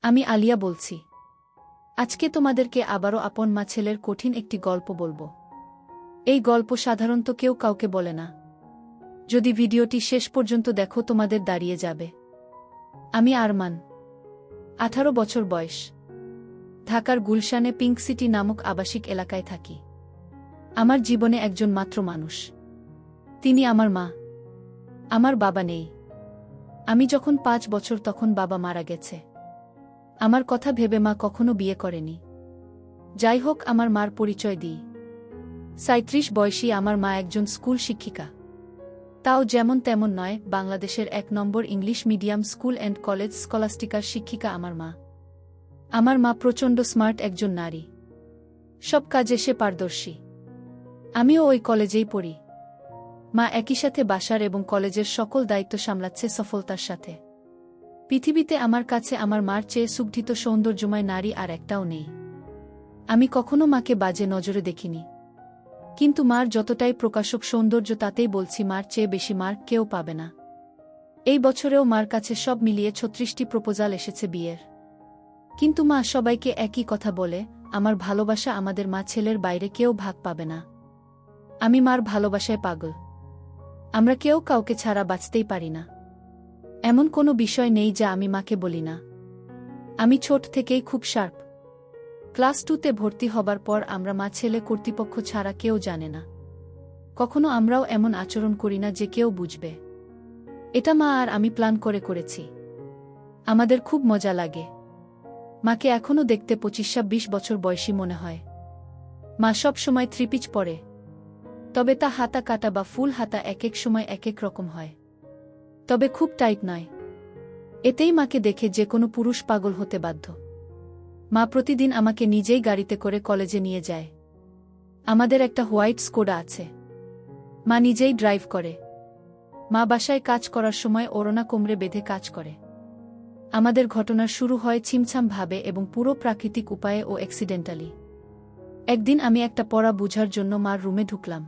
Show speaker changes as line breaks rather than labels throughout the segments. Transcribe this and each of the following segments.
আমি আলিয়া বলছি। আজকে তোমাদেরকে আবারও আপন মা ছেলের কঠিন একটি গল্প বলবো। এই গল্প সাধারণত কেউ কাউকে বলে না। যদি ভিডিওটি শেষ পর্যন্ত দেখো তোমাদের দাঁড়িয়ে যাবে। আমি আরমান, 18 বছর বয়স। ঢাকার গুলশানে পিঙ্ক সিটি নামক আবাসিক এলাকায় থাকি। আমার জীবনে একজন মাত্র মানুষ, তিনি আমার মা। আমার বাবা নেই। আমি যখন 5 বছর তখন বাবা মারা গেছে। আমার কথা ভেবে মা কখনো বিয়ে করেনি। যাই হোক, আমার মার পরিচয় দিই। 37 বয়সী আমার মা একজন স্কুল শিক্ষিকা। তাও যেমন তেমন নয়, বাংলাদেশের 1 নম্বর English medium school and college স্কলাস্টিকার শিক্ষিকা আমার মা। আমার মা প্রচণ্ড স্মার্ট একজন নারী। সব কাজে সে পারদর্শী। আমিও ওই কলেজেই পড়ি। মা একই সাথে বাসার এবং কলেজের সকল দায়িত্ব সামলাচ্ছে সফলতার সাথে। পৃথিবীতে আমার কাছে আমার মার চেয়ে সুগঠিত সৌন্দর্যময় নারী আর একটাও নেই। আমি কখনো মাকে বাজে নজরে দেখিনি। কিন্তু মার যতটাই প্রকাশক সৌন্দর্য, তাতেই বলছি মার চেয়ে বেশি মার কেউ পাবে না। এই বছরেও মার কাছে সব মিলিয়ে 36টি প্রপোজাল এসেছে বিয়ের। কিন্তু মা সবাইকে একই কথা বলে, আমার ভালোবাসা আমাদের মা ছেলের বাইরে কেউ ভাগ পাবে না। আমি মার ভালোবাসায় পাগল। আমরা কেউ কাউকে ছাড়া বাঁচতেই পারি না। এমন কোনো বিষয় নেই যা আমি মাকে বলি না। আমি ছোট থেকেই খুব শার্প। ক্লাস 2তে ভর্তি হবার পর আমরা মা ছেলে কর্তৃপক্ষ ছাড়া কেউ জানে না। কখনো আমরাও এমন আচরণ করি না যে কেউ বুঝবে। এটা মা আর আমি প্ল্যান করে করেছি। আমাদের খুব মজা লাগে। মাকে এখনও দেখতে 25-26 বছর বয়সী মনে হয়। মা সব সময় 3 পিচ পরে। তবে তা হাতা কাটা বা ফুল হাতা এক এক সময় এক এক রকম হয়। তবে খুব টাইট নয়। এতেই মাকে দেখে যে কোনো পুরুষ পাগল হতে বাধ্য। মা প্রতিদিন আমাকে নিজেই গাড়িতে করে কলেজে নিয়ে যায়। আমাদের একটা হোয়াইট স্কোডা আছে। মা নিজেই ড্রাইভ করে। মা বাসায় কাজ করার সময় ওড়না কোমরে বেঁধে কাজ করে। আমাদের ঘটনা শুরু হয় ছিমছাম ভাবে এবং পুরো প্রাকৃতিক উপায়ে ও অ্যাক্সিডেন্টালি। একদিন আমি একটা পড়া বুঝার জন্য মার রুমে ঢুকলাম।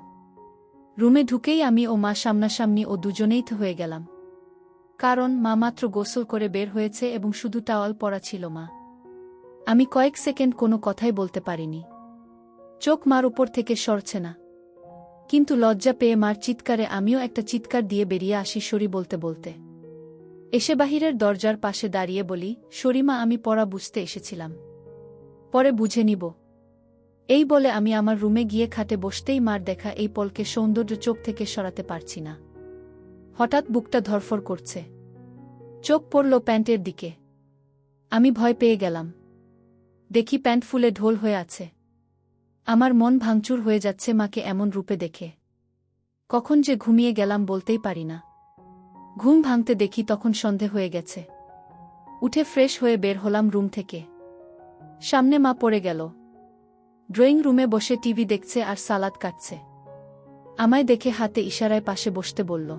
রুমে ঢুকেই আমি ও মা সামনাসামনি ও দুজনেই হয়ে গেলাম। কারণ মা মাত্র গোসল করে বের হয়েছে এবং শুধু টাওয়াল পরা ছিল মা। আমি কয়েক সেকেন্ড কোনো কথাই বলতে পারিনি। চোখ মার উপর থেকে সরছে না। কিন্তু লজ্জা পেয়ে মার চিৎকারে আমিও একটা চিৎকার দিয়ে বেরিয়ে আসি সরি বলতে বলতে। এসে বাহিরের দরজার পাশে দাঁড়িয়ে বলি, সরি মা, আমি পড়া বুঝতে এসেছিলাম। পরে বুঝে নিব। এই বলে আমি আমার রুমে গিয়ে খাটে বসতেই মার দেখা এই পলকে সৌন্দর্য চোখ থেকে সরাতে পারছি না। হঠাৎ বুকটা ধরফর করছে। চোখ পড়ল প্যান্টের দিকে। আমি ভয় পেয়ে গেলাম। দেখি প্যান্ট ফুলে ঢোল হয়ে আছে। আমার মন ভাঙচুর হয়ে যাচ্ছে মাকে এমন রূপে দেখে। কখন যে ঘুমিয়ে গেলাম বলতেই পারি না। ঘুম ভাঙতে দেখি তখন সন্ধে হয়ে গেছে। উঠে ফ্রেশ হয়ে বের হলাম রুম থেকে। সামনে মা পড়ে গেল। ড্রয়িং রুমে বসে টিভি দেখছে আর সালাদ কাটছে। আমায় দেখে হাতে ইশারায় পাশে বসতে বলল।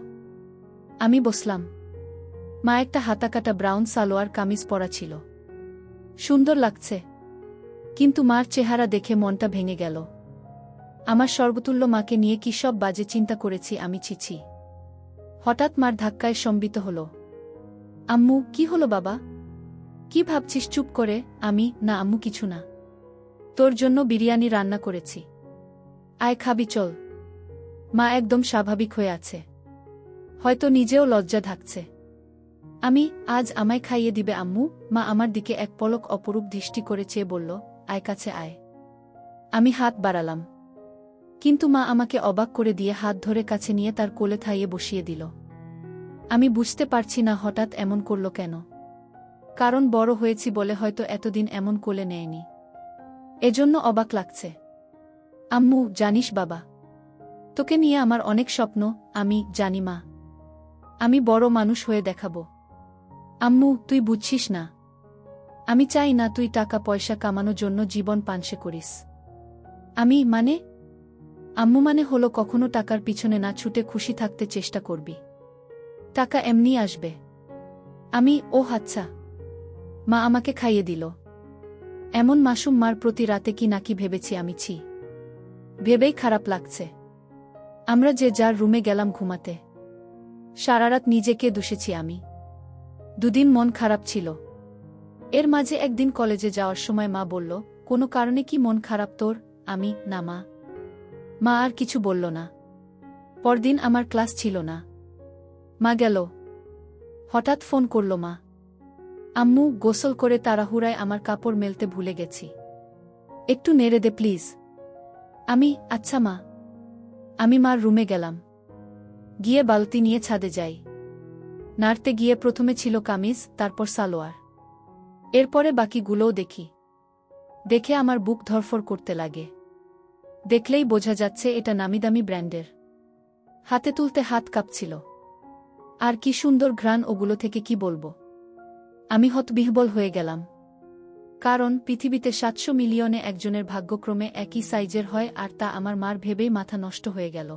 আমি বসলাম। মা একটা হাতাকাটা ব্রাউন সালোয়ার কামিজ পরা ছিল। সুন্দর লাগছে। কিন্তু মার চেহারা দেখে মনটা ভেঙে গেল। আমার সর্বতুল্য মাকে নিয়ে কি সব বাজে চিন্তা করেছি আমি, ছিছি। হঠাৎ মার ধাক্কায় সম্বিত হল। আম্মু, কি হলো বাবা? কি ভাবছিস চুপ করে? আমি, না আম্মু কিছু না। তোর জন্য বিরিয়ানি রান্না করেছি। আয় খাবি চল। মা একদম স্বাভাবিক হয়ে আছে। হয়তো নিজেও লজ্জা ঢাকছে। আমি, আজ আমায় খাইয়ে দিবে আম্মু? মা আমার দিকে এক পলক অপরূপ দৃষ্টি করে চেয়ে বলল, আয় কাছে আয়। আমি হাত বাড়ালাম। কিন্তু মা আমাকে অবাক করে দিয়ে হাত ধরে কাছে নিয়ে তার কোলে থাইয়ে বসিয়ে দিল। আমি বুঝতে পারছি না হঠাৎ এমন করল কেন। কারণ বড় হয়েছি বলে হয়তো এতদিন এমন কোলে নেয়নি। এজন্য অবাক লাগছে। আম্মু, জানিস বাবা, তোকে নিয়ে আমার অনেক স্বপ্ন। আমি জানি মা, আমি বড় মানুষ হয়ে দেখাবো। আম্মু, তুই বুঝছিস না। আমি চাই না তুই টাকা পয়সা কামানোর জন্য জীবন পানসে করিস। আমি মানে? আম্মু মানে হলো কখনো টাকার পিছনে না ছুটে খুশি থাকতে চেষ্টা করবি। টাকা এমনি আসবে। আমি, ও আচ্ছা। মা আমাকে খাইয়ে দিল। এমন মাসুম মার প্রতি রাতে কি নাকি ভেবেছি আমি, ছি। ভেবেই খারাপ লাগছে। আমরা যে যার রুমে গেলাম ঘুমাতে। সারারাত নিজেকে দুষেছি আমি। 2 দিন মন খারাপ ছিল। এর মাঝে একদিন কলেজে যাওয়ার সময় মা বলল, কোনো কারণে কি মন খারাপ তোর? আমি, না মা। মা আর কিছু বলল না। পরদিন আমার ক্লাস ছিল না। মা গেল। হঠাৎ ফোন করল মা। আম্মু, গোসল করে তাড়াহুড়ায় আমার কাপড় মেলতে ভুলে গেছি। একটু নেড়ে দে প্লিজ। আমি, আচ্ছা মা। আমি মার রুমে গেলাম। গিয়ে বালতি নিয়ে ছাদে যাই। নাড়তে গিয়ে প্রথমে ছিল কামিজ, তারপর সালোয়ার। এরপরে বাকিগুলোও দেখি। দেখে আমার বুক ধরফর করতে লাগে। দেখলেই বোঝা যাচ্ছে এটা নামিদামি ব্র্যান্ডের। হাতে তুলতে হাত কাঁপছিল। আর কি সুন্দর ঘ্রাণ ওগুলো থেকে, কি বলবো। আমি হতবিহ্বল হয়ে গেলাম। কারণ পৃথিবীতে ৭০০ মিলিয়নে একজনের ভাগ্যক্রমে একই সাইজের হয়, আর তা আমার মার ভেবেই মাথা নষ্ট হয়ে গেল।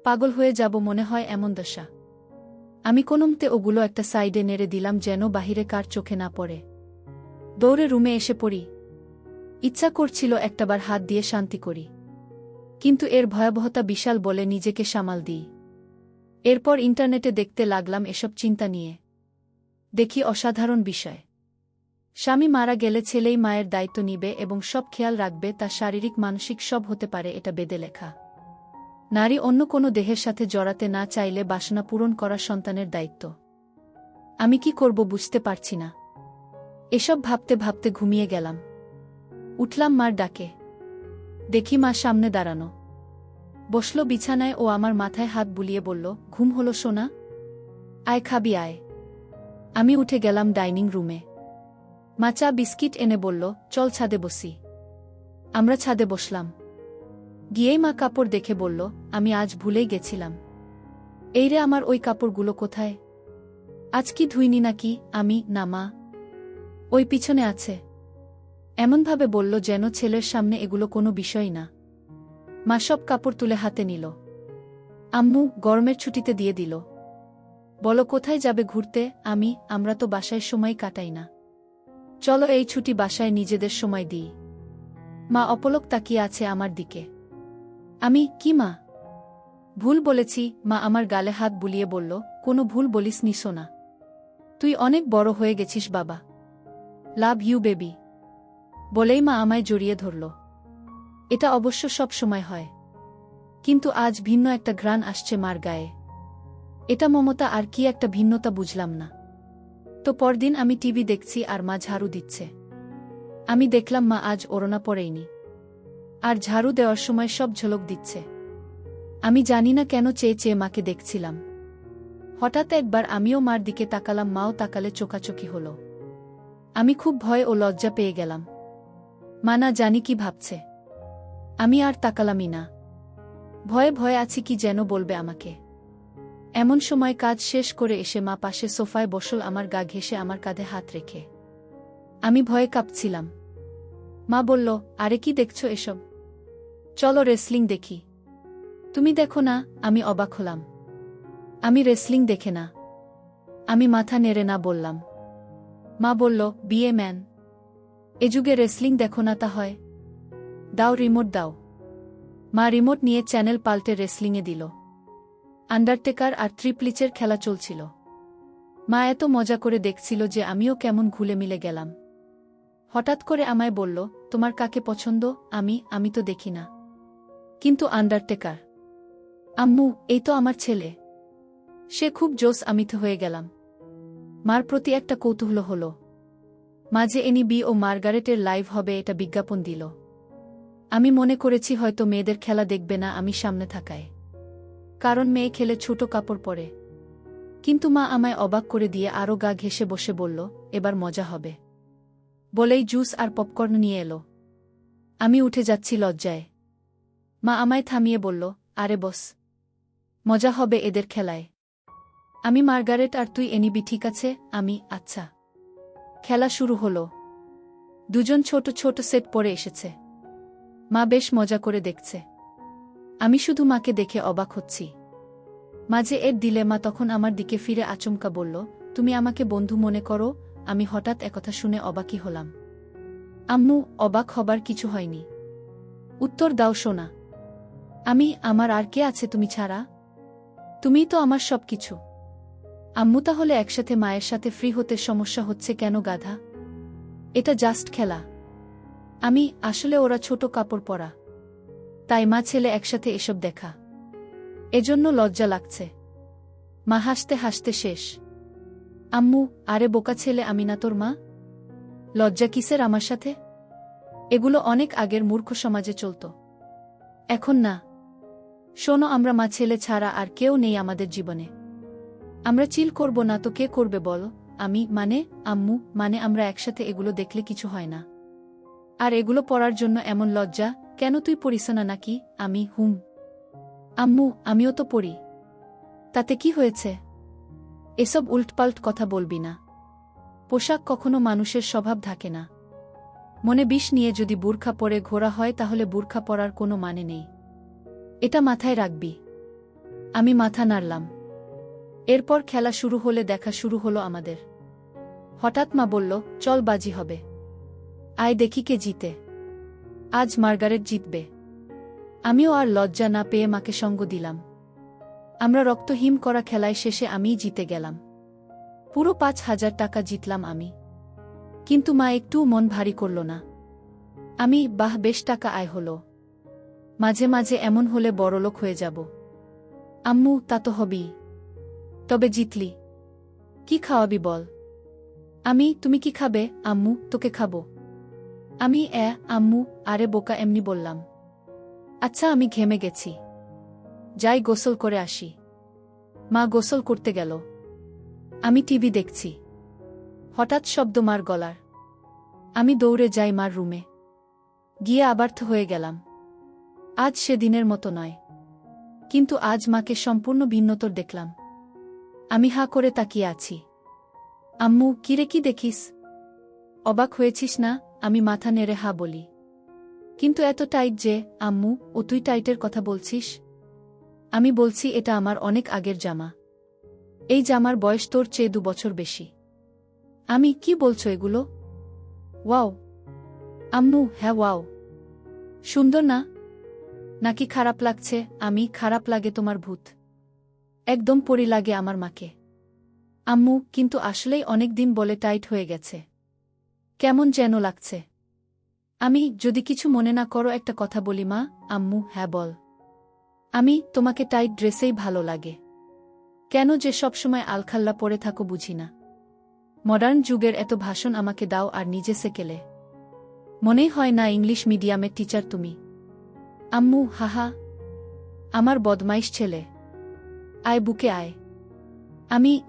পাগল হয়ে যাব মনে হয়, এমন দশা। আমি কোনোমতে ওগুলো একটা সাইডে নেড়ে দিলাম যেন বাহিরে কার চোখে না পড়ে। দৌড়ে রুমে এসে পড়ি। ইচ্ছা করছিল একটাবার হাত দিয়ে শান্তি করি, কিন্তু এর ভয়াবহতা বিশাল বলে নিজেকে সামাল দিই। এরপর ইন্টারনেটে দেখতে লাগলাম এসব চিন্তা নিয়ে। দেখি অসাধারণ বিষয়। স্বামী মারা গেলে ছেলেই মায়ের দায়িত্ব নিবে এবং সব খেয়াল রাখবে, তা শারীরিক মানসিক সব হতে পারে, এটা বেদে লেখা। নারী অন্য কোনো দেহের সাথে জড়াতে না চাইলে বাসনা পূরণ করা সন্তানের দায়িত্ব। আমি কি করব বুঝতে পারছি না। এসব ভাবতে ভাবতে ঘুমিয়ে গেলাম। উঠলাম মার ডাকে। দেখি মা সামনে দাঁড়ানো। বসল বিছানায় ও আমার মাথায় হাত বুলিয়ে বলল, ঘুম হলো সোনা? আয় খাবি আয়। আমি উঠে গেলাম ডাইনিং রুমে। মা চা বিস্কিট এনে বলল, চল ছাদে বসি। আমরা ছাদে বসলাম। গিয়েই মা কাপড় দেখে বলল, আমি আজ ভুলেই গেছিলাম। এই রে, আমার ওই কাপড়গুলো কোথায়? আজ কি ধুইনি নাকি? আমি, না মা, ওই পিছনে আছে। এমনভাবে বলল যেন ছেলের সামনে এগুলো কোনো বিষয় না। মা সব কাপড় তুলে হাতে নিল। আম্মু, গরমের ছুটিতে দিয়ে দিল। বলো কোথায় যাবে ঘুরতে? আমি, আমরা তো বাসায় সময় কাটাই না। চলো এই ছুটি বাসায় নিজেদের সময় দিই। মা অপলক তাকিয়ে আছে আমার দিকে। আমি, কি মা? ভুল বলেছি। মা আমার গালে হাত বুলিয়ে বলল, কোনো ভুল বলিসনি সোনা। তুই অনেক বড় হয়ে গেছিস বাবা। Love you baby. বলেই মা আমায় জড়িয়ে ধরল। এটা অবশ্য সব সময় হয়, কিন্তু আজ ভিন্ন একটা ঘ্রাণ আসছে মার গায়ে। এটা মমতা আর কি একটা ভিন্নতা বুঝলাম না। তো পরদিন আমি টিভি দেখছি আর মা ঝাড়ু দিচ্ছে। আমি দেখলাম মা আজ ওড়না পরেইনি, আর ঝাড়ু দেওয়ার সময় সব ঝলক দিচ্ছে। আমি জানি না কেন চেয়ে চেয়ে মাকে দেখছিলাম। হঠাৎ একবার আমিও মার দিকে তাকালাম, মাও তাকালে, চোখাচোখি হল। আমি খুব ভয় ও লজ্জা পেয়ে গেলাম। মা না জানি কি ভাবছে। আমি আর তাকালামই না। ভয়ে ভয়ে আছি, কি যেন বলবে আমাকে। এমন সময় কাজ শেষ করে এসে মা পাশে সোফায় বসল, আমার গা ঘেঁষে আমার কাঁধে হাত রেখে। আমি ভয়ে কাঁপছিলাম। মা বলল, আরে কি দেখছো এসব? চলো রেসলিং দেখি। তুমি দেখো না? আমি অবাক হলাম। আমি রেসলিং দেখে না। আমি মাথা নেড়ে না বললাম। মা বলল, বিয়ে ম্যান, এ যুগে রেসলিং দেখো না তা হয়? দাও রিমোট দাও। মা রিমোট নিয়ে চ্যানেল পাল্টে রেসলিংয়ে দিল। আন্ডারটেকার আর ট্রিপলিচের খেলা চলছিল। মা এত মজা করে দেখছিল যে আমিও কেমন ঘুলে মিলে গেলাম। হঠাৎ করে আমায় বলল, তোমার কাকে পছন্দ? আমি তো দেখি না। কিন্তু আন্ডারটেকার। আম্মু, এই তো আমার ছেলে। সে খুব জোশ। আমি তো হয়ে গেলাম। মার প্রতি একটা কৌতূহল হল। মাঝে এনবি ও মার্গারেটের লাইভ হবে এটা বিজ্ঞাপন দিল। আমি মনে করেছি হয়তো মেয়েদের খেলা দেখবে না আমি সামনে থাকায়, কারণ মেয়ে খেলে ছোট কাপড় পরে। কিন্তু মা আমায় অবাক করে দিয়ে আরও গা ঘেঁষে বসে বলল, এবার মজা হবে। বলেই জুস আর পপকর্ন নিয়ে এলো। আমি উঠে যাচ্ছি লজ্জায়। মা আমায় থামিয়ে বলল, আরে বস, মজা হবে এদের খেলায়। আমি মার্গারেট আর তুই এনিবি, ঠিক আছে? আমি, আচ্ছা। খেলা শুরু হলো। দুজন ছোট ছোট সেট পরে এসেছে। মা বেশ মজা করে দেখছে। আমি শুধু মাকে দেখে অবাক হচ্ছি। মাঝে এর দিলে মা তখন আমার দিকে ফিরে আচমকা বলল, তুমি আমাকে বন্ধু মনে করো? আমি হঠাৎ একথা শুনে অবাকই হলাম। আম্মু, অবাক হবার কিছু হয়নি। উত্তর দাও সোনা। আমি, আমার আর কে আছে তুমি ছাড়া? তুমিই তো আমার সবকিছু। আম্মু, তাহলে একসাথে মায়ের সাথে ফ্রি হতে সমস্যা হচ্ছে কেন গাধা? এটা জাস্ট খেলা। আসলে ওরা ছোট কাপড় পরা, তাই মা ছেলে একসাথে এসব দেখা, এজন্য লজ্জা লাগছে। মা হাসতে হাসতে শেষ। আম্মু, আরে বোকা ছেলে, আমি না তোর মা? লজ্জা কিসের আমার সাথে? এগুলো অনেক আগের মূর্খ সমাজে চলত, এখন না। শোনো, আমরা মা ছেলে ছাড়া আর কেউ নেই আমাদের জীবনে। আমরা চিল করব না তো কে করবে বলো? আম্মু, আমরা একসাথে এগুলো দেখলে কিছু হয় না। আর এগুলো পড়ার জন্য এমন লজ্জা কেন? তুই পড়িস না নাকি? আম্মু, আমিও তো পড়ি। তাতে কি হয়েছে? এসব উল্টপাল্ট কথা বলবি না। পোশাক কখনো মানুষের স্বভাব থাকে না। মনে বিষ নিয়ে যদি বুরখা পরে ঘোরা হয় তাহলে বুরখা পরার কোনো মানে নেই। এটা মাথায় রাখবি। আমি মাথা নাড়লাম। এরপর খেলা শুরু হলে দেখা শুরু হলো আমাদের। হঠাৎ মা বলল, চল বাজি হবে। আয় দেখি কে জিতে। আজ মার্গারেট জিতবে। আমিও আর লজ্জা না পেয়ে মাকে সঙ্গ দিলাম। আমরা রক্তহীন করা খেলায় শেষে আমিই জিতে গেলাম। পুরো 5,000 টাকা জিতলাম আমি। কিন্তু মা একটু মন ভারী করল না। বাহ, বেশ টাকা আয় হলো। মাঝে মাঝে এমন হলে বড়লোক হয়ে যাব। আম্মু, তা তো হবেই। তবে জিতলি, কি খাওয়াবি বল? তুমি কি খাবে? আম্মু, তোকে খাবো। আম্মু, আরে বোকা, এমনি বললাম। আচ্ছা, আমি ঘেমে গেছি, যাই গোসল করে আসি। মা গোসল করতে গেল। আমি টিভি দেখছি। হঠাৎ শব্দ মার গলার। আমি দৌড়ে যাই মার রুমে। গিয়ে আবার্থ হয়ে গেলাম। আজ সেদিনের মতো নয়। কিন্তু আজ মাকে সম্পূর্ণ ভিন্নতর দেখলাম। আমি হাঁ করে তাকিয়ে আছি। আম্মু, কিরে, কি দেখিস? অবাক হয়েছিস না? আমি মাথা নেড়ে হা বলি। কিন্তু এত টাইট যে? আম্মু, ও তুই টাইটের কথা বলছিস? আমি বলছি, এটা আমার অনেক আগের জামা। এই জামার বয়স তোর চেয়ে 2 বছর বেশি। কি বলছো এগুলো? ওয়াও আম্মু, হ্যাঁ ওয়াও। সুন্দর না? নাকি খারাপ লাগছে? খারাপ লাগে তোমার ভূত। একদম পরি লাগে আমার মাকে। আম্মু, কিন্তু আসলেই অনেক দিন বলে টাইট হয়ে গেছে। কেমন যেন লাগছে। যদি কিছু মনে না করো একটা কথা বলি মা? আম্মু, হ্যাঁ বল। তোমাকে টাইট ড্রেসেই ভালো লাগে। কেন যে সবসময় আলখাল্লা পরে থাকো বুঝি না। মডার্ন যুগের এত ভাষণ আমাকে দাও আর নিজে সেকেলে। মনেই হয় না ইংলিশ মিডিয়ামের টিচার তুমি। আম্মু, হাহা, আমার বদমাইশ ছেলে। আয় বুকে আয়।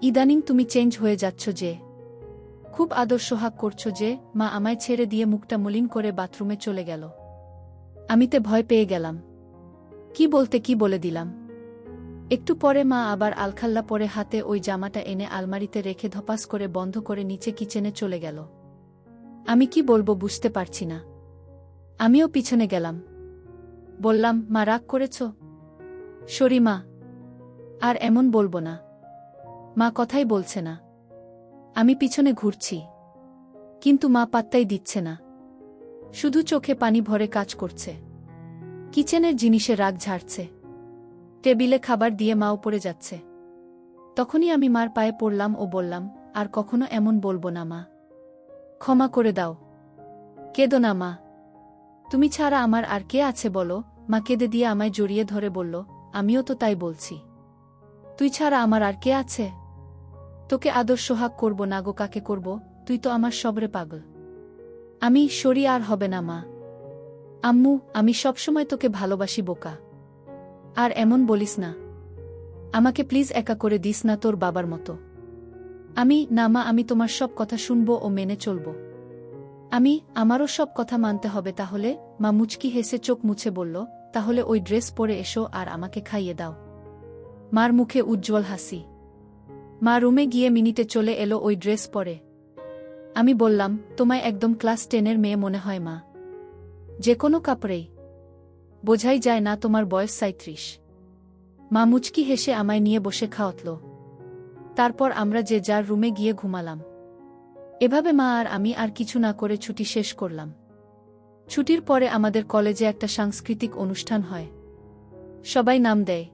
ইদানিং তুমি চেঞ্জ হয়ে যাচ্ছ যে। খুব আদর সোহাগ করছো যে। মা আমায় ছেড়ে দিয়ে মুখটা মলিন করে বাথরুমে চলে গেল। আমিতে ভয় পেয়ে গেলাম। কি বলতে কি বলে দিলাম। একটু পরে মা আবার আলখাল্লা পরে হাতে ওই জামাটা এনে আলমারিতে রেখে ধপাস করে বন্ধ করে নিচে কিচেনে চলে গেল। আমি কি বলবো বুঝতে পারছি না। আমিও পিছনে গেলাম। বললাম, মা রাগ করেছ? সরি মা, আর এমন বলবো না। মা কথাই বলছে না। আমি পিছনে ঘুরছি, কিন্তু মা পাত্তাই দিচ্ছে না। শুধু চোখে পানি ভরে কাজ করছে। কিচেনের জিনিসে রাগ ঝাড়ছে। টেবিলে খাবার দিয়ে মাও পড়ে যাচ্ছে। তখনই আমি মার পায়ে পড়লাম ও বললাম, আর কখনো এমন বলবো না মা। ক্ষমা করে দাও। কেঁদো না মা। তুমি ছাড়া আমার আর কে আছে বলো? মা কেঁদে দিয়ে আমায় জড়িয়ে ধরে বলল, আমিও তো তাই বলছি। তুই ছাড়া আমার আর কে আছে? তোকে আদর সোহাগ করব না গো কাকে করব? তুই তো আমার সবরে পাগল। সরি, আর হবে না মা। আম্মু, আমি সবসময় তোকে ভালোবাসি বোকা। আর এমন বলিস না। আমাকে প্লিজ একা করে দিস না তোর বাবার মতো। না মা, আমি তোমার সব কথা শুনবো ও মেনে চলব। আমারও সব কথা মানতে হবে তাহলে? মা মুচকি হেসে চোখ মুছে বলল, তাহলে ওই ড্রেস পরে এসো আর আমাকে খাইয়ে দাও। মার মুখে উজ্জ্বল হাসি। মা রুমে গিয়ে মিনিটে চলে এলো ওই ড্রেস পরে। আমি বললাম, তোমায় একদম ক্লাস 10-এর মেয়ে মনে হয় মা। যে কোনো কাপড়েই বোঝাই যায় না তোমার বয়স 37। মা মুচকি হেসে আমায় নিয়ে বসে খাওয়াতল। তারপর আমরা যে যার রুমে গিয়ে ঘুমালাম। এভাবে মা আর আমি আর কিছু না করে ছুটি শেষ করলাম। ছুটির পরে আমাদের কলেজে একটা সাংস্কৃতিক অনুষ্ঠান হয়। সবাই নাম দেয়,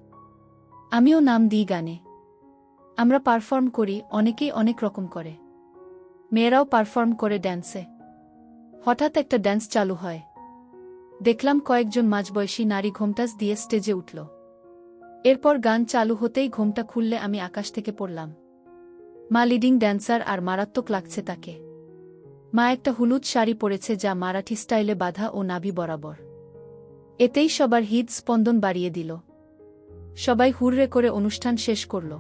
আমিও নাম দিই গানে। আমরা পারফর্ম করি, অনেকেই অনেক রকম করে। মেয়েরাও পারফর্ম করে ড্যান্সে। হঠাৎ একটা ড্যান্স চালু হয়। দেখলাম কয়েকজন মাঝবয়সী নারী ঘোমটাস দিয়ে স্টেজে উঠল। এরপর গান চালু হতেই ঘোমটা খুললে আমি আকাশ থেকে পড়লাম। মা লিডিং ড্যান্সার আর মারাত্মক লাগছে তাকে। মা একটা হলুদ শাড়ি পরেছে যা মারাঠি স্টাইলে বাঁধা ও নাভি বরাবর। এতেই সবার হৃদ স্পন্দন বাড়িয়ে দিল। সবাই হুররে করে অনুষ্ঠান শেষ করল।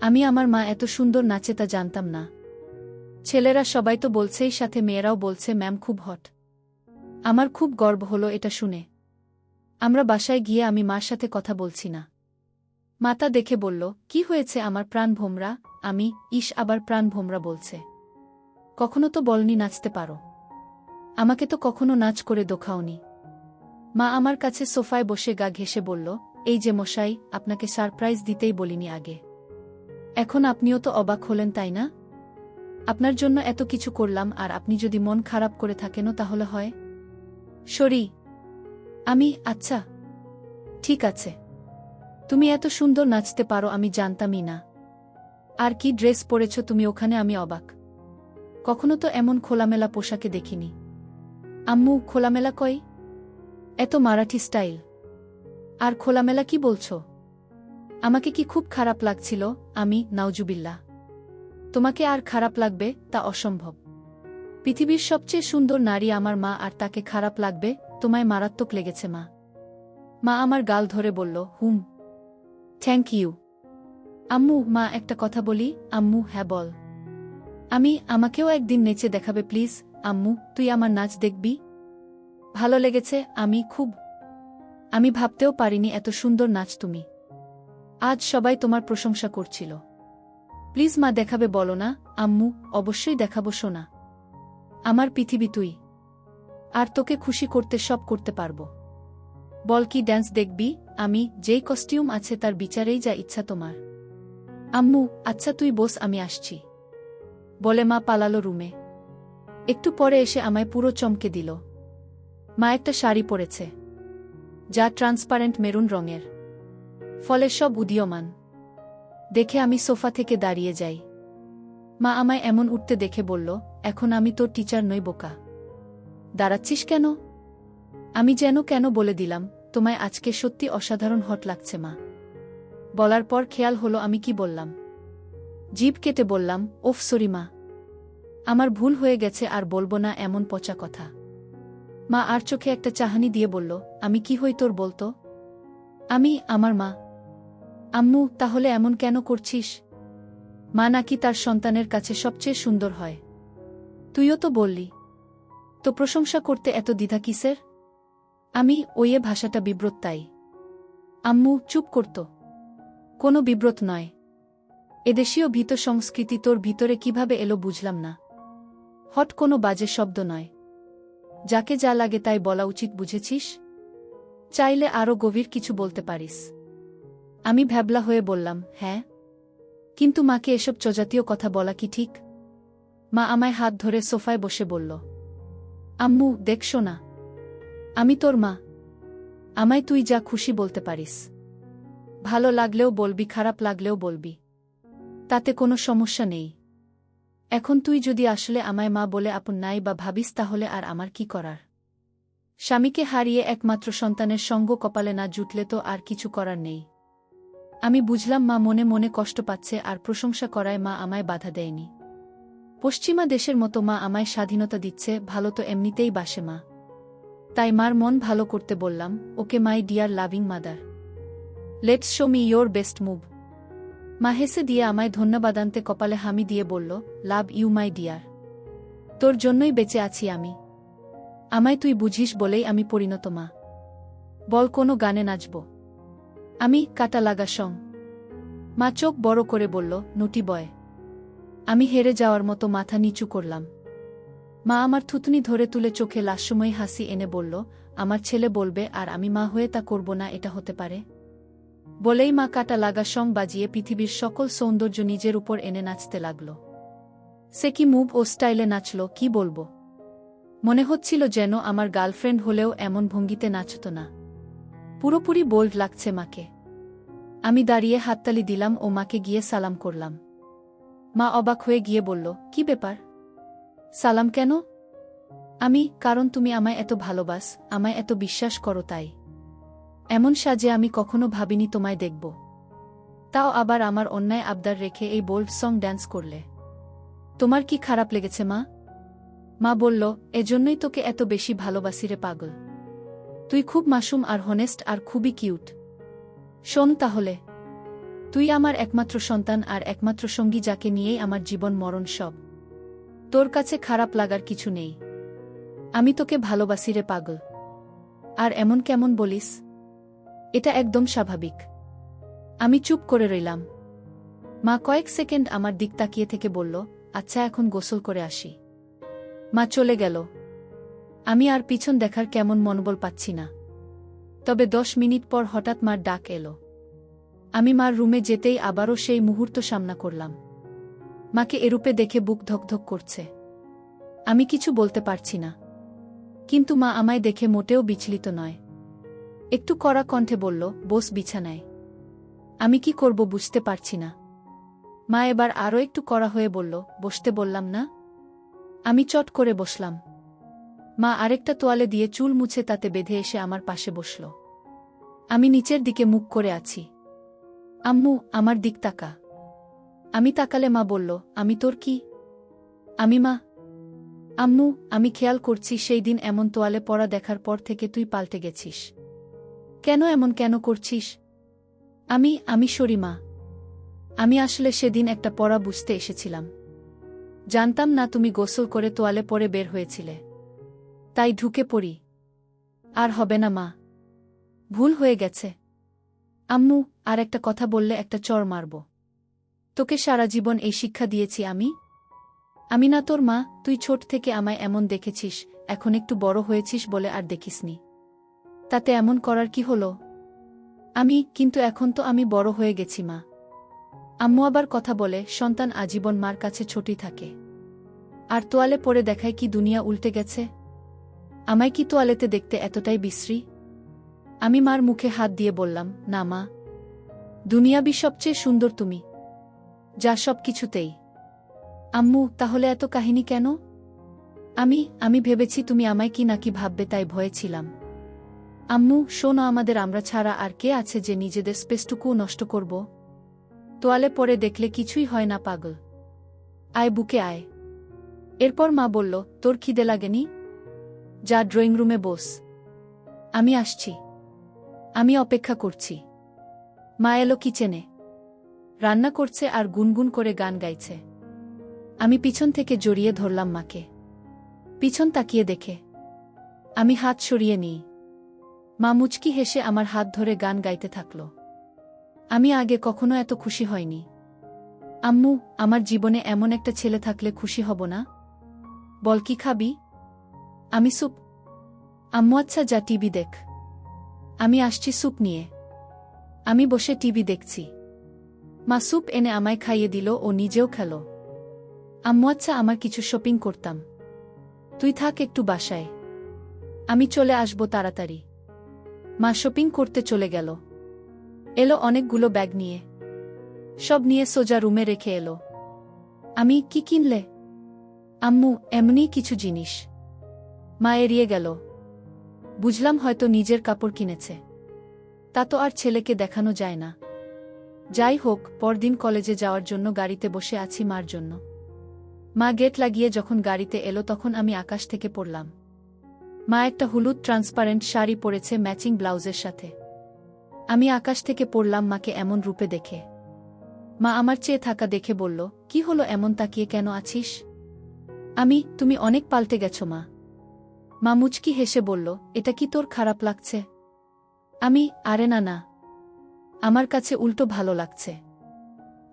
আমি আমার মা এত সুন্দর নাচে তা জানতাম না। ছেলেরা সবাই তো বলছেই, সাথে মেয়েরাও বলছে ম্যাম খুব হট। আমার খুব গর্ব হলো এটা শুনে। আমরা বাসায় গিয়ে আমি মার সাথে কথা বলছি না। মাতা দেখে বলল, কি হয়েছে আমার প্রাণ ভোমরা? আমি, ইস আবার প্রাণ ভোমরা বলছে। কখনো তো বলনি নাচতে পারো। আমাকে তো কখনো নাচ করে দেখাওনি। মা আমার কাছে সোফায় বসে গা ঘেঁষে বলল, এই যে মশাই, আপনাকে সারপ্রাইজ দিতেই বলিনি আগে। এখন আপনিও তো অবাক হলেন তাই না? আপনার জন্য এত কিছু করলাম আর আপনি যদি মন খারাপ করে থাকেনও তাহলে হয়। সরি। আমি, আচ্ছা ঠিক আছে। তুমি এত সুন্দর নাচতে পারো আমি জানতামই না। আর কি ড্রেস পরেছ তুমি ওখানে, আমি অবাক। কখনো তো এমন খোলামেলা পোশাকে দেখিনি। আম্মু, খোলামেলা কই? এত মারাঠি স্টাইল। আর খোলামেলা কি বলছো? আমাকে কি খুব খারাপ লাগছিল? আমি, নাউজুবিল্লাহ। তোমাকে আর খারাপ লাগবে তা অসম্ভব। পৃথিবীর সবচেয়ে সুন্দর নারী আমার মা, আর তাকে খারাপ লাগবে? তোমায় মারাত্মক লেগেছে মা। মা আমার গাল ধরে বলল, হুম, থ্যাংক ইউ। আম্মু, মা একটা কথা বলি? আম্মু, হ্যাঁ বল। আমাকেও একদিন নেচে দেখাবে প্লিজ? আম্মু, তুই আমার নাচ দেখবি? ভালো লেগেছে, আমি ভাবতেও পারিনি এত সুন্দর নাচ তুমি। আজ সবাই তোমার প্রশংসা করছিল। প্লিজ মা, দেখাবে বলো না? আম্মু, অবশ্যই দেখাবো সোনা। আমার পৃথিবী তুই। আর তোকে খুশি করতে সব করতে পারবো। বল কি ড্যান্স দেখবি? আমি, যেই কস্টিউম আছে তার বিচারেই যা ইচ্ছা তোমার। আম্মু, আচ্ছা তুই বস, আমি আসছি বলে মা পালালো রুমে। একটু পরে এসে আমায় পুরো চমকে দিল। মা একটা শাড়ি পরেছে যা ট্রান্সপারেন্ট মেরুন রঙের, ফলে সব উদীয়মান। দেখে আমি সোফা থেকে দাঁড়িয়ে যাই। মা আমায় এমন উঠতে দেখে বলল, এখন আমি তোর টিচার নই বোকা। দাঁড়াচ্ছিস কেন? আমি কেন বলে দিলাম, তোমায় আজকে সত্যি অসাধারণ হট লাগছে মা। বলার পর খেয়াল হলো আমি কি বললাম। জিভ কেটে বললাম, ওফ সরি মা, আমার ভুল হয়ে গেছে, আর বলবো না এমন পচা কথা। মা আর চোখে একটা চাহনি দিয়ে বলল, আমি কি হই তোর বলতো? আমি, আমার মা। আম্মু, তাহলে এমন কেন করছিস? মা নাকি তার সন্তানের কাছে সবচেয়ে সুন্দর হয়। তুইও তো বললি। তো প্রশংসা করতে এত দ্বিধা কিসের? আমি, ওইয়ে ভাষাটা বিব্রত তাই। আম্মু, চুপ করত। কোনো বিব্রত নয়। এদেশীয় ভীত সংস্কৃতি তোর ভিতরে কিভাবে এলো বুঝলাম না। হট কোনো বাজে শব্দ নয়। যাকে যা লাগে তাই বলা উচিত, বুঝেছিস? চাইলে আরও গভীর কিছু বলতে পারিস। আমি ভ্যাবলা হয়ে বললাম, হ্যাঁ, কিন্তু মাকে এসব চজাতীয় কথা বলা কি ঠিক? মা আমায় হাত ধরে সোফায় বসে বলল, আম্মু দেখছো না, আমি তোর মা। আমায় তুই যা খুশি বলতে পারিস। ভালো লাগলেও বলবি, খারাপ লাগলেও বলবি, তাতে কোনো সমস্যা নেই। এখন তুই যদি আসলে আমায় মা বলে আপন নাই বা ভাবিস, তাহলে আর আমার কি করার? স্বামীকে হারিয়ে একমাত্র সন্তানের সঙ্গ কপালে না জুটলে তো আর কিছু করার নেই। আমি বুঝলাম মা মনে মনে কষ্ট পাচ্ছে, আর প্রশংসা করায় মা আমায় বাধা দেয়নি। পশ্চিমা দেশের মতো মা আমায় স্বাধীনতা দিচ্ছে, ভালো তো এমনিতেই বাসে মা। তাই মার মন ভালো করতে বললাম, okay my dear loving mother, let's show me your best move. মা হেসে দিয়ে আমায় ধন্যবাদান্তে কপালে হামি দিয়ে বলল, লাভ ইউ মাই ডিয়ার। তোর জন্যই বেঁচে আছি আমি। আমায় তুই বুঝিস বলেই আমি পরিণত মা। বল কোনো গানে নাচব? আমি, কাটা লাগা সং। মা চোখ বড় করে বলল, নটি বয়। আমি হেরে যাওয়ার মতো মাথা নিচু করলাম। মা আমার থুতনি ধরে তুলে চোখে লাস্যময়ী হাসি এনে বলল, আমার ছেলে বলবে আর আমি মা হয়ে তা করব না, এটা হতে পারে? বলেই মা কাটা লাগা সং বাজিয়ে পৃথিবীর সকল সৌন্দর্য নিজের উপর এনে নাচতে লাগল। সে কি মুভ ও স্টাইলে নাচল, কি বলবো। মনে হচ্ছিল যেন আমার গার্লফ্রেন্ড হলেও এমন ভঙ্গিতে নাচত না। পুরোপুরি বোল্ড লাগছে মাকে। আমি দাঁড়িয়ে হাততালি দিলাম ও মাকে গিয়ে সালাম করলাম। মা অবাক হয়ে গিয়ে বলল, কি ব্যাপার? সালাম কেন? কারণ তুমি আমায় এত ভালোবাস, আমায় এত বিশ্বাস করো তাই। এমন সাজে আমি কখনো ভাবিনি তোমায় দেখব। তাও আবার আমার অন্যায় আবদার রেখে এই বোল্ড সং ড্যান্স করলে। তোমার কি খারাপ লেগেছে মা? মা বলল, এজন্যই তোকে এত বেশি ভালোবাসি রে পাগল। তুই খুব মাসুম আর হনেস্ট আর খুবই কিউট। শোন তাহলে, তুই আমার একমাত্র সন্তান আর একমাত্র সঙ্গী, যাকে নিয়েই আমার জীবন মরণ সব। তোর কাছে খারাপ লাগার কিছু নেই। আমি তোকে ভালোবাসি রে পাগল। আর এমন কেমন বলিস? এটা একদম স্বাভাবিক। আমি চুপ করে রইলাম। মা কয়েক সেকেন্ড আমার দিক তাকিয়ে থেকে বলল, আচ্ছা এখন গোসল করে আসি। মা চলে গেল। আমি আর পিছন দেখার কেমন মনোবল পাচ্ছি না। তবে 10 মিনিট পর হঠাৎ মার ডাক এলো। আমি মার রুমে যেতেই আবারও সেই মুহূর্ত সামনা করলাম। মাকে এরূপে দেখে বুক ধকধক করছে। আমি কিছু বলতে পারছি না। কিন্তু মা আমায় দেখে মোটেও বিচলিত নয়। একটু কড়া কণ্ঠে বলল, বস বিছানায়। আমি কি করব বুঝতে পারছি না। মা এবার আরও একটু কড়া হয়ে বলল, বসতে বললাম না? আমি চট করে বসলাম। মা আরেকটা তোয়ালে দিয়ে চুল মুছে তাতে বেঁধে এসে আমার পাশে বসল। আমি নিচের দিকে মুখ করে আছি। আম্মু, আমার দিক তাকা। আমি তাকালে মা বলল, আমি তোর কি? মা। আম্মু, আমি খেয়াল করছি সেই দিন এমন তোয়ালে পরা দেখার পর থেকে তুই পাল্টে গেছিস। কেন করছিস? আমি সরি মা। আমি আসলে সেদিন একটা পড়া বুঝতে এসেছিলাম। জানতাম না তুমি গোসল করে তোয়ালে পরে বের হয়েছিলে। তাই ঢুকে পড়ি। আর হবে না মা। ভুল হয়ে গেছে। আম্মু, আর একটা কথা বললে একটা চড় মারব। তোকে সারা জীবন এই শিক্ষা দিয়েছি আমি না তোর মা? তুই ছোট থেকে আমায় এমন দেখেছিস, এখন একটু বড় হয়েছিস বলে আর দেখিসনি। তাতে এমন করার কি হলো? কিন্তু এখন তো আমি বড় হয়ে গেছি মা। আম্মু আবার কথা বলে, সন্তান আজীবন মার কাছে ছোটই থাকে। আর তোয়ালে পরে দেখায় কি দুনিয়া উল্টে গেছে? আমায় কি তোয়ালেতে দেখতে এতটাই বিশ্রী? আমি মার মুখে হাত দিয়ে বললাম, না মা, দুনিয়াবি সবচেয়ে সুন্দর তুমি, যা সব কিছুতেই। আম্মু, তাহলে এত কাহিনী কেন? আমি ভেবেছি তুমি আমায় কি নাকি ভাববে, তাই ভয়ে ছিলাম। আম্মু শোনো, আমরা ছাড়া আর কে আছে যে নিজেদের স্পেসটুকুও নষ্ট করব? তোয়ালে পরে দেখলে কিছুই হয় না পাগল। আয় বুকে আয়। এরপর মা বলল, তোর খিদে লাগেনি? যা ড্রয়িং রুমে বস। আমি আসছি। আমি অপেক্ষা করছি। মা এলো কিচেনে। রান্না করছে আর গুনগুন করে গান গাইছে। আমি পিছন থেকে জড়িয়ে ধরলাম মাকে। পিছন তাকিয়ে দেখে আমি হাত সরিয়ে নিই। মা মুচকি হেসে আমার হাত ধরে গান গাইতে থাকল। আমি আগে কখনো এত খুশি হয়নি। আম্মু, আমার জীবনে এমন একটা ছেলে থাকলে খুশি হব না? বল কি খাবি? আমি স্যুপ। আম্মু আচ্ছা যা টিভি দেখ। আমি আসছি স্যুপ নিয়ে। আমি বসে টিভি দেখছি। মা স্যুপ এনে আমায় খাইয়ে দিল ও নিজেও খেল। আম্মু আচ্ছা আমার কিছু শপিং করতাম। তুই থাক একটু বাসায়। আমি চলে আসব তাড়াতাড়ি। মা শপিং করতে চলে গেল। এলো অনেকগুলো ব্যাগ নিয়ে। সব নিয়ে সোজা রুমে রেখে এলো। আমি কি কিনলে? আম্মু এমনি কিছু জিনিস। মা এড়িয়ে গেল। বুঝলাম হয়তো নিজের কাপড় কিনেছে। তা তো আর ছেলেকে দেখানো যায় না। যাই হোক, পরদিন কলেজে যাওয়ার জন্য গাড়িতে বসে আছি মার জন্য। মা গেট লাগিয়ে যখন গাড়িতে এলো তখন আমি আকাশ থেকে পড়লাম। মা একটা হলুদ ট্রান্সপারেন্ট শাড়ি পরেছে ম্যাচিং ব্লাউজের সাথে। আমি আকাশ থেকে পড়লাম মাকে এমন রূপে দেখে। মা আমার চেয়ে থাকা দেখে বলল, কি হলো এমন তাকিয়ে কেন আছিস? তুমি অনেক পাল্টে গেছো মা। মা মুচকি হেসে বলল, এটা কি তোর খারাপ লাগছে? আরে না না, আমার কাছে উল্টো ভালো লাগছে।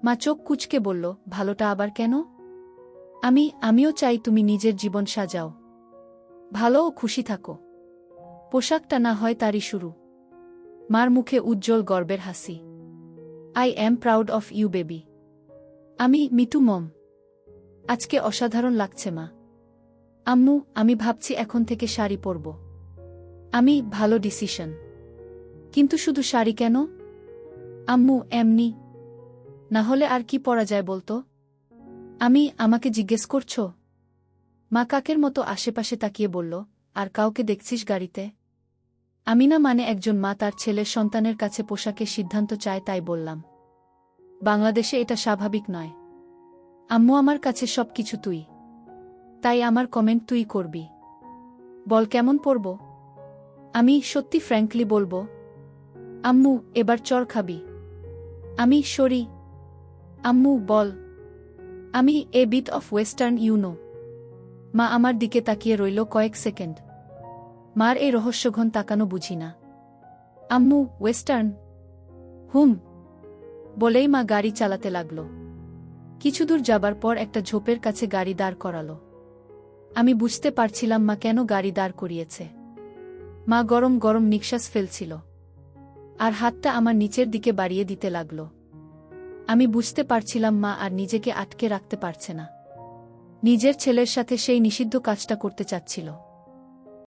মা চোখ কুঁচকে বলল, ভালোটা আবার কেন? আমিও চাই তুমি নিজের জীবন সাজাও, ভালো ও খুশি থাকো। পোশাকটা না হয় তারই শুরু। মার মুখে উজ্জ্বল গর্বের হাসি। I am proud of you baby. Me too mom. আজকে অসাধারণ লাগছে মা। আম্মু, আমি ভাবছি এখন থেকে শাড়ি পরব। ভালো ডিসিশন। কিন্তু শুধু শাড়ি কেন? আম্মু এমনি না হলে আর কি পরা যায় বলতো? আমাকে জিজ্ঞেস করছো? মা কাকের মতো আশেপাশে তাকিয়ে বলল, আর কাউকে দেখছিস গাড়িতে? আমি না, মানে একজন মা তার ছেলের সন্তানের কাছে পোশাকের সিদ্ধান্ত চায় তাই বললাম। বাংলাদেশে এটা স্বাভাবিক নয়। আম্মু, আমার কাছে সব কিছু তুই। তাই আমার কমেন্ট তুই করবি। বল কেমন পড়ব? আমি সত্যি ফ্র্যাঙ্কলি বলবো, আম্মু এবার চর খাবি? আমি সরি। আম্মু বল। আমি a bit of western you know. মা আমার দিকে তাকিয়ে রইল কয়েক সেকেন্ড। মার এই রহস্যঘন তাকানো বুঝি না। আম্মু ওয়েস্টার্ন? হুম বলেই মা গাড়ি চালাতে লাগল। কিছু দূর যাবার পর একটা ঝোপের কাছে গাড়ি দাঁড় করালো। আমি বুঝতে পারছিলাম মা কেন গাড়ি দাঁড় করিয়েছে। মা গরম গরম নিঃশ্বাস ফেলছিল আর হাতটা আমার নিচের দিকে বাড়িয়ে দিতে লাগল। আমি বুঝতে পারছিলাম মা আর নিজেকে আটকে রাখতে পারছে না। নিজের ছেলের সাথে সেই নিষিদ্ধ কাজটা করতে চাচ্ছিল।